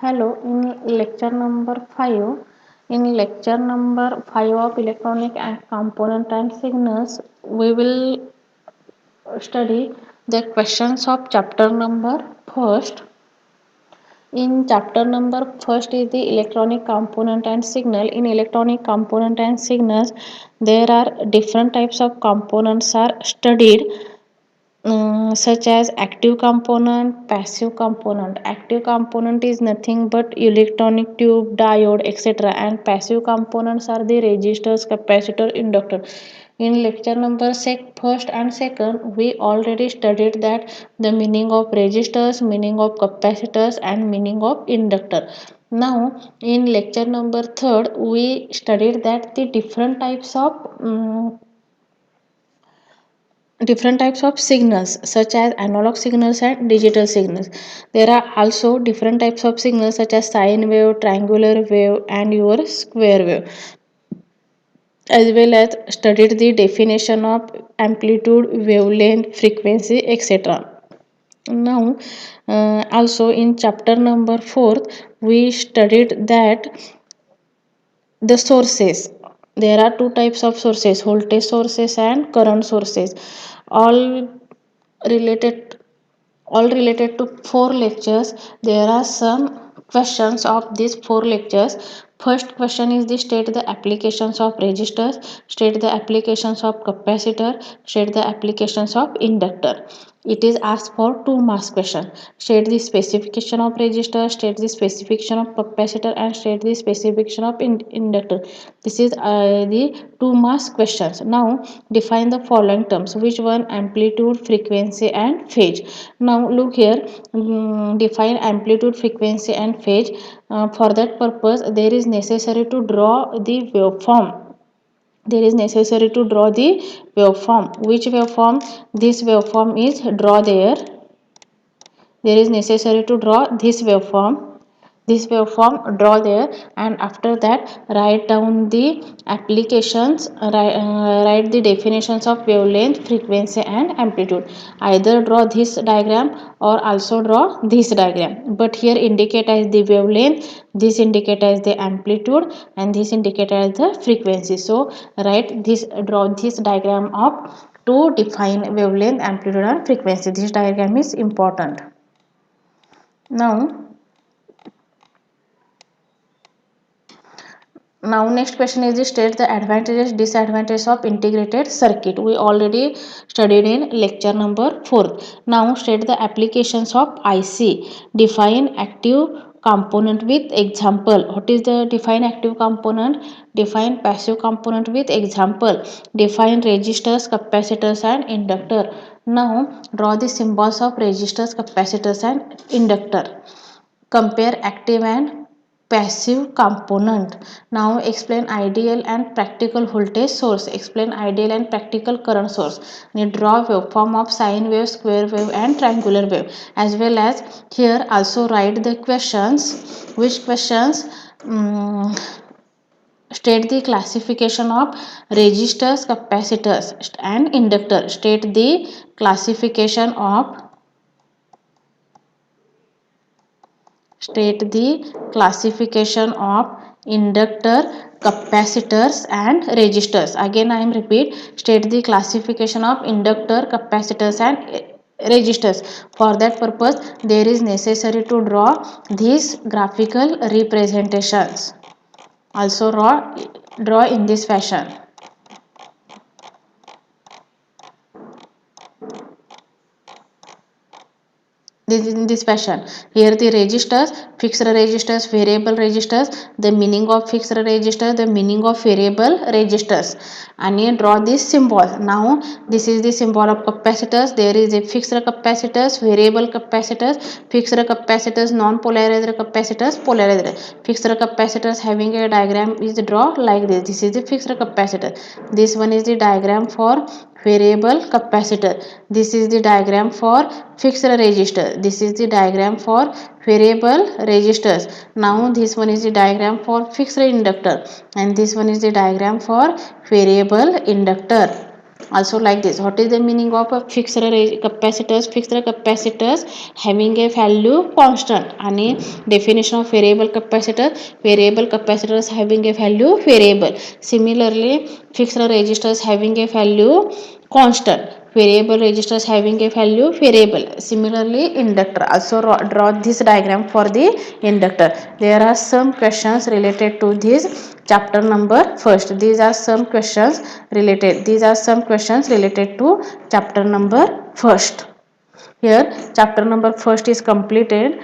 Hello, in lecture number 5, of electronic and component and signals, we will study the questions of chapter number first. In chapter number first is the electronic component and signal. In electronic component and signals, there are different types of components are studied, such as active component, passive component. Active component is nothing but electronic tube, diode, etc. And passive components are the resistors, capacitor, inductor. In lecture number first and second, we already studied that the meaning of resistors, meaning of capacitors, and meaning of inductor. Now, in lecture number third, we studied that the different types of signals, such as analog signals and digital signals. There are also different types of signals such as sine wave, triangular wave, and your square wave, as well as studied the definition of amplitude, wavelength, frequency, etc. Now, also in chapter number 4, we studied that the sources. There are two types of sources: voltage sources and current sources. All related related to four lectures. There are some questions of these four lectures. First question is the state the applications of resistors, state the applications of capacitor, state the applications of inductor. It is asked for 2 marks question. State the specification of resistor, state the specification of capacitor, and state the specification of inductor. This is the 2 marks questions. Now define the following terms. Which one? Amplitude, frequency, and phase. Now look here, define amplitude, frequency, and phase. For that purpose, there is necessary to draw the waveform. There is necessary to draw the waveform. Which waveform? This waveform is draw there. There is necessary to draw this waveform. This waveform draw there, and after that write down the applications, write the definitions of wavelength, frequency, and amplitude. Either draw this diagram or also draw this diagram, but here indicate as the wavelength, this indicate as the amplitude, and this indicate as the frequency. So write this, draw this diagram of to define wavelength, amplitude, and frequency. This diagram is important. Now next question is state the advantages, disadvantages of integrated circuit. We already studied in lecture number 4. Now state the applications of IC. Define active component with example. What is the define active component? Define passive component with example. Define resistors, capacitors, and inductor. Now draw the symbols of resistors, capacitors, and inductor. Compare active and passive component. Now explain ideal and practical voltage source. Explain ideal and practical current source. Now draw waveform of sine wave, square wave, and triangular wave. As well as here also write the questions. Which questions? State the classification of resistors, capacitors, and inductor. State the classification of inductor, capacitors, and resistors. Again I am repeat, state the classification of inductor, capacitors, and resistors. For that purpose, there is necessary to draw these graphical representations. Also draw in this fashion. This in this fashion. Here the registers, fixed registers, variable registers, the meaning of fixed registers, the meaning of variable registers, and you draw this symbol. Now this is the symbol of capacitors. There is a fixed capacitors, variable capacitors, fixed capacitors, non-polarized capacitors, polarized. Fixed capacitors having a diagram is draw like this. This is the fixed capacitor. This one is the diagram for variable capacitor. This is the diagram for fixed resistor. This is the diagram for variable resistors. Now this one is the diagram for fixed inductor, and this one is the diagram for variable inductor. Also like this, what is the meaning of a capacitors? Fixed capacitors having a value constant. आणि definition of variable capacitors having a value variable. Similarly, fixed resistors having a value constant, variable resistors having a value variable. Similarly, inductor. Also draw this diagram for the inductor. There are some questions related to this chapter number first. These are some questions related to chapter number first. Here chapter number first is completed.